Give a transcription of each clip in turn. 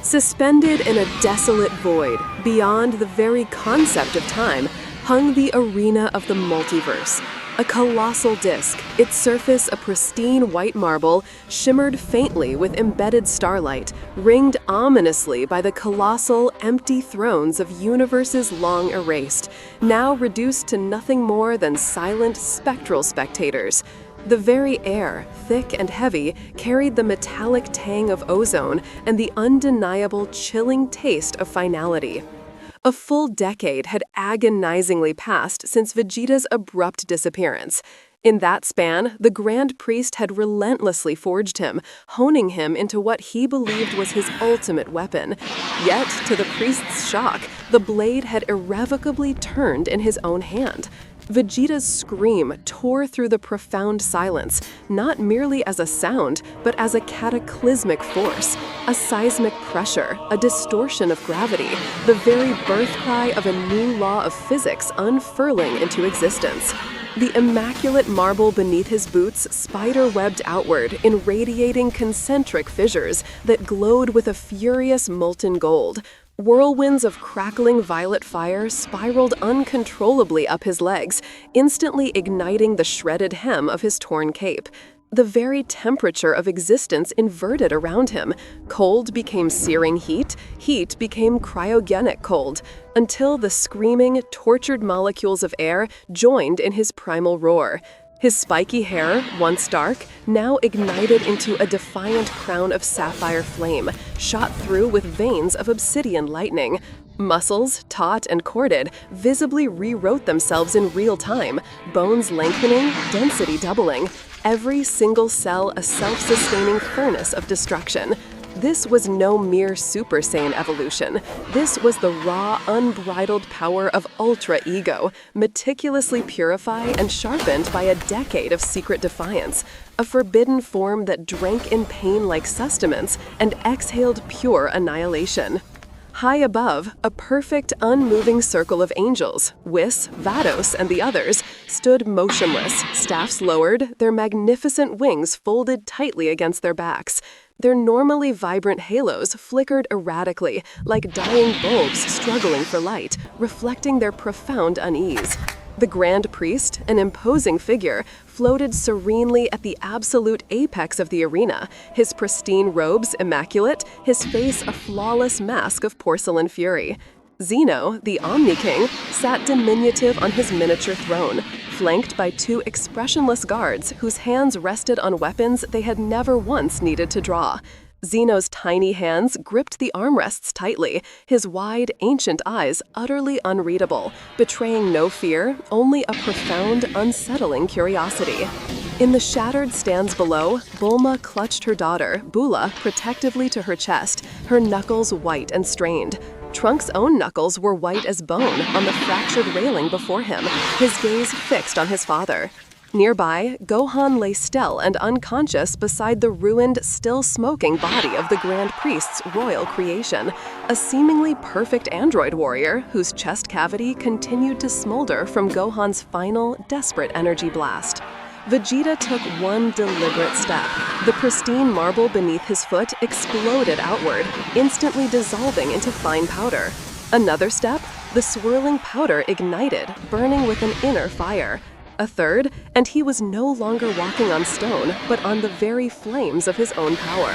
Suspended in a desolate void, beyond the very concept of time, hung the arena of the multiverse. A colossal disc, its surface a pristine white marble, shimmered faintly with embedded starlight, ringed ominously by the colossal, empty thrones of universes long erased, now reduced to nothing more than silent, spectral spectators. The very air, thick and heavy, carried the metallic tang of ozone and the undeniable, chilling taste of finality. A full decade had agonizingly passed since Vegeta's abrupt disappearance. In that span, the Grand Priest had relentlessly forged him, honing him into what he believed was his ultimate weapon. Yet, to the priest's shock, the blade had irrevocably turned in his own hand. Vegeta's scream tore through the profound silence, not merely as a sound, but as a cataclysmic force, a seismic pressure, a distortion of gravity, the very birth cry of a new law of physics unfurling into existence. The immaculate marble beneath his boots spider-webbed outward in radiating concentric fissures that glowed with a furious molten gold. Whirlwinds of crackling violet fire spiraled uncontrollably up his legs, instantly igniting the shredded hem of his torn cape. The very temperature of existence inverted around him. Cold became searing heat, heat became cryogenic cold, until the screaming, tortured molecules of air joined in his primal roar. His spiky hair, once dark, now ignited into a defiant crown of sapphire flame, shot through with veins of obsidian lightning. Muscles, taut and corded, visibly rewrote themselves in real time, bones lengthening, density doubling, every single cell a self-sustaining furnace of destruction. This was no mere Super Saiyan evolution. This was the raw, unbridled power of Ultra Ego, meticulously purified and sharpened by a decade of secret defiance, a forbidden form that drank in pain like sustenance and exhaled pure annihilation. High above, a perfect, unmoving circle of angels, Whis, Vados, and the others, stood motionless, staffs lowered, their magnificent wings folded tightly against their backs. Their normally vibrant halos flickered erratically, like dying bulbs struggling for light, reflecting their profound unease. The Grand Priest, an imposing figure, floated serenely at the absolute apex of the arena, his pristine robes immaculate, his face a flawless mask of porcelain fury. Zeno, the Omni King, sat diminutive on his miniature throne, flanked by two expressionless guards whose hands rested on weapons they had never once needed to draw. Zeno's tiny hands gripped the armrests tightly, his wide, ancient eyes utterly unreadable, betraying no fear, only a profound, unsettling curiosity. In the shattered stands below, Bulma clutched her daughter, Bula, protectively to her chest, her knuckles white and strained. Trunk's own knuckles were white as bone on the fractured railing before him, his gaze fixed on his father. Nearby, Gohan lay still and unconscious beside the ruined, still smoking body of the Grand Priest's royal creation, a seemingly perfect android warrior whose chest cavity continued to smolder from Gohan's final, desperate energy blast. Vegeta took one deliberate step. The pristine marble beneath his foot exploded outward, instantly dissolving into fine powder. Another step, the swirling powder ignited, burning with an inner fire. A third, and he was no longer walking on stone, but on the very flames of his own power.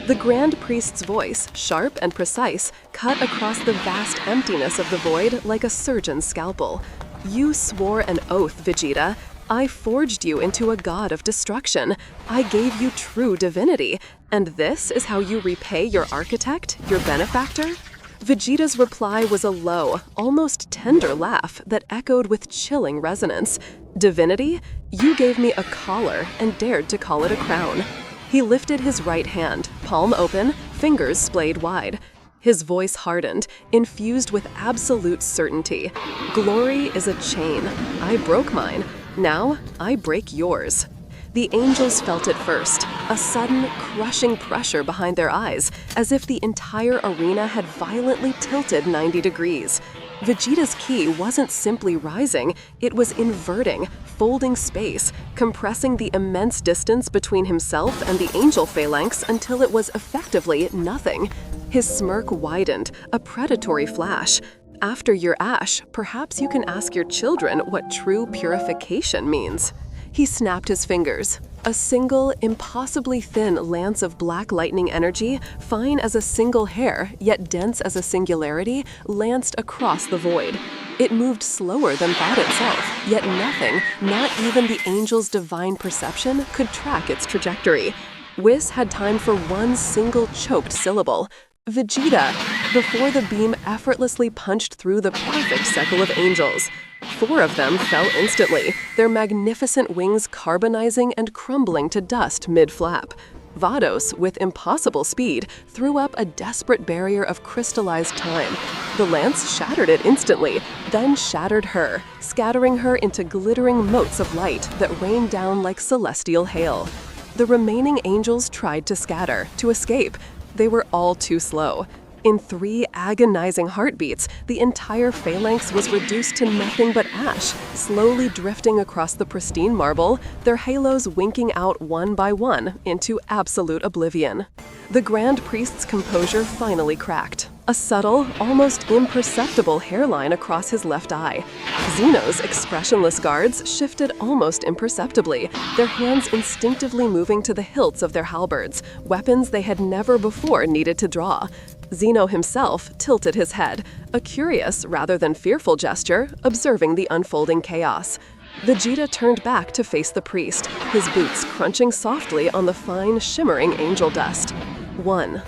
The Grand Priest's voice, sharp and precise, cut across the vast emptiness of the void like a surgeon's scalpel. You swore an oath, Vegeta. I forged you into a god of destruction. I gave you true divinity. And this is how you repay your architect, your benefactor? Vegeta's reply was a low, almost tender laugh that echoed with chilling resonance. Divinity? You gave me a collar and dared to call it a crown. He lifted his right hand, palm open, fingers splayed wide. His voice hardened, infused with absolute certainty. Glory is a chain. I broke mine. Now I break yours. The angels felt it first, a sudden, crushing pressure behind their eyes, as if the entire arena had violently tilted 90 degrees. Vegeta's ki wasn't simply rising, it was inverting, folding space, compressing the immense distance between himself and the angel phalanx until it was effectively nothing. His smirk widened, a predatory flash. After your ash, perhaps you can ask your children what true purification means. He snapped his fingers. A single, impossibly thin lance of black lightning energy, fine as a single hair, yet dense as a singularity, lanced across the void. It moved slower than thought itself, yet nothing, not even the angel's divine perception, could track its trajectory. Whis had time for one single choked syllable. Vegeta, before the beam effortlessly punched through the perfect circle of angels. 4 of them fell instantly, their magnificent wings carbonizing and crumbling to dust mid-flap. Vados, with impossible speed, threw up a desperate barrier of crystallized time. The lance shattered it instantly, then shattered her, scattering her into glittering motes of light that rained down like celestial hail. The remaining angels tried to scatter, to escape. They were all too slow. In 3 agonizing heartbeats, the entire phalanx was reduced to nothing but ash, slowly drifting across the pristine marble, their halos winking out one by one into absolute oblivion. The Grand Priest's composure finally cracked. A subtle, almost imperceptible hairline across his left eye. Zeno's expressionless guards shifted almost imperceptibly, their hands instinctively moving to the hilts of their halberds, weapons they had never before needed to draw. Zeno himself tilted his head, a curious rather than fearful gesture, observing the unfolding chaos. Vegeta turned back to face the priest, his boots crunching softly on the fine, shimmering angel dust. 1.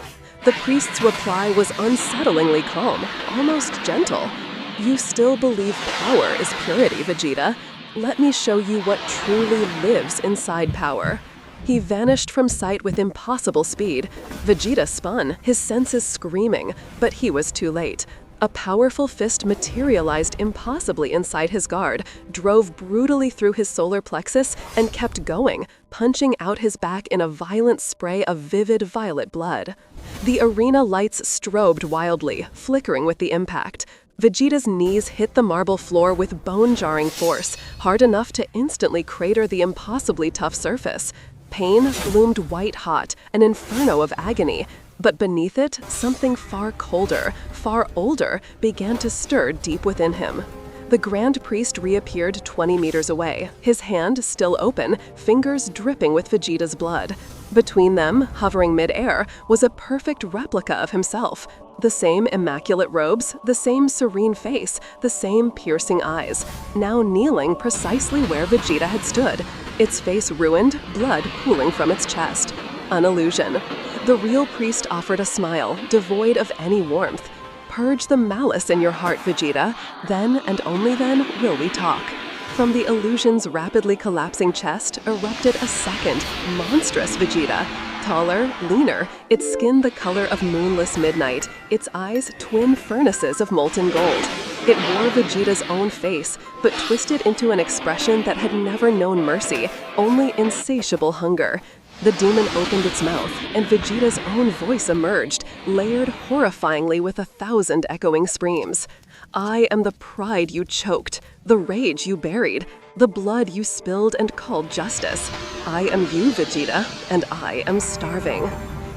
The priest's reply was unsettlingly calm, almost gentle. You still believe power is purity, Vegeta. Let me show you what truly lives inside power. He vanished from sight with impossible speed. Vegeta spun, his senses screaming, but he was too late. A powerful fist materialized impossibly inside his guard, drove brutally through his solar plexus, and kept going, punching out his back in a violent spray of vivid violet blood. The arena lights strobed wildly, flickering with the impact. Vegeta's knees hit the marble floor with bone-jarring force, hard enough to instantly crater the impossibly tough surface. Pain loomed white-hot, an inferno of agony, but beneath it, something far colder, far older, began to stir deep within him. The Grand Priest reappeared 20 meters away, his hand still open, fingers dripping with Vegeta's blood. Between them, hovering mid-air, was a perfect replica of himself. The same immaculate robes, the same serene face, the same piercing eyes, now kneeling precisely where Vegeta had stood, its face ruined, blood pooling from its chest. An illusion. The real priest offered a smile, devoid of any warmth. Purge the malice in your heart, Vegeta. Then, and only then, will we talk. From the illusion's rapidly collapsing chest erupted a second, monstrous Vegeta. Taller, leaner, its skin the color of moonless midnight, its eyes twin furnaces of molten gold. It wore Vegeta's own face, but twisted into an expression that had never known mercy, only insatiable hunger. The demon opened its mouth, and Vegeta's own voice emerged, layered horrifyingly with 1,000 echoing screams. I am the pride you choked, the rage you buried, the blood you spilled and called justice. I am you, Vegeta, and I am starving.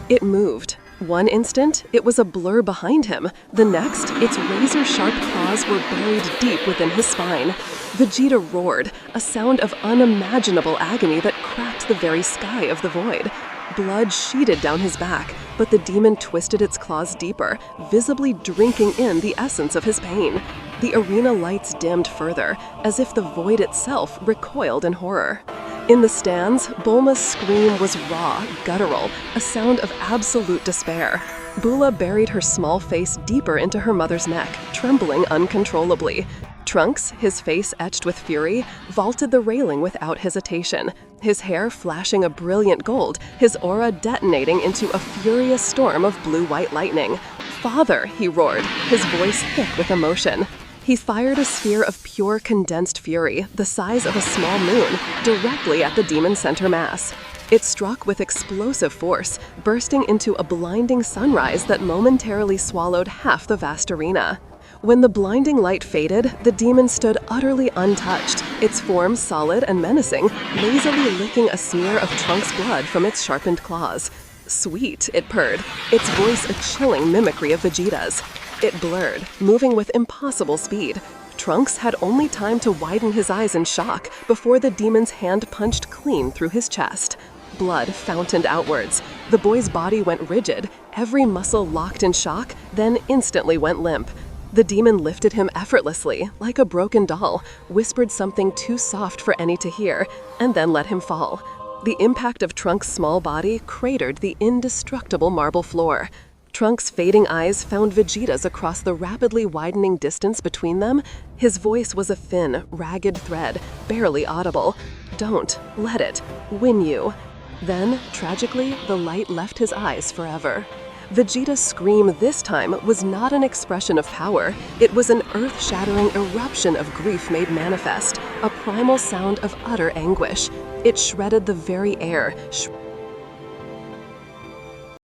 It moved. One instant, it was a blur behind him. The next, its razor-sharp claws were buried deep within his spine. Vegeta roared, a sound of unimaginable agony that cracked the very sky of the void. Blood sheeted down his back, but the demon twisted its claws deeper, visibly drinking in the essence of his pain. The arena lights dimmed further, as if the void itself recoiled in horror. In the stands, Bulma's scream was raw, guttural, a sound of absolute despair. Bula buried her small face deeper into her mother's neck, trembling uncontrollably. Trunks, his face etched with fury, vaulted the railing without hesitation, his hair flashing a brilliant gold, his aura detonating into a furious storm of blue-white lightning. "Father!" he roared, his voice thick with emotion. He fired a sphere of pure condensed fury, the size of a small moon, directly at the demon center mass. It struck with explosive force, bursting into a blinding sunrise that momentarily swallowed half the vast arena. When the blinding light faded, the demon stood utterly untouched, its form solid and menacing, lazily licking a smear of Trunks' blood from its sharpened claws. Sweet, it purred, its voice a chilling mimicry of Vegeta's. It blurred, moving with impossible speed. Trunks had only time to widen his eyes in shock before the demon's hand punched clean through his chest. Blood fountained outwards. The boy's body went rigid, every muscle locked in shock, then instantly went limp. The demon lifted him effortlessly, like a broken doll, whispered something too soft for any to hear, and then let him fall. The impact of Trunks' small body cratered the indestructible marble floor. Trunks' fading eyes found Vegeta's across the rapidly widening distance between them. His voice was a thin, ragged thread, barely audible. Don't let it win you. Then, tragically, the light left his eyes forever. Vegeta's scream this time was not an expression of power. It was an earth-shattering eruption of grief made manifest, a primal sound of utter anguish. It shredded the very air,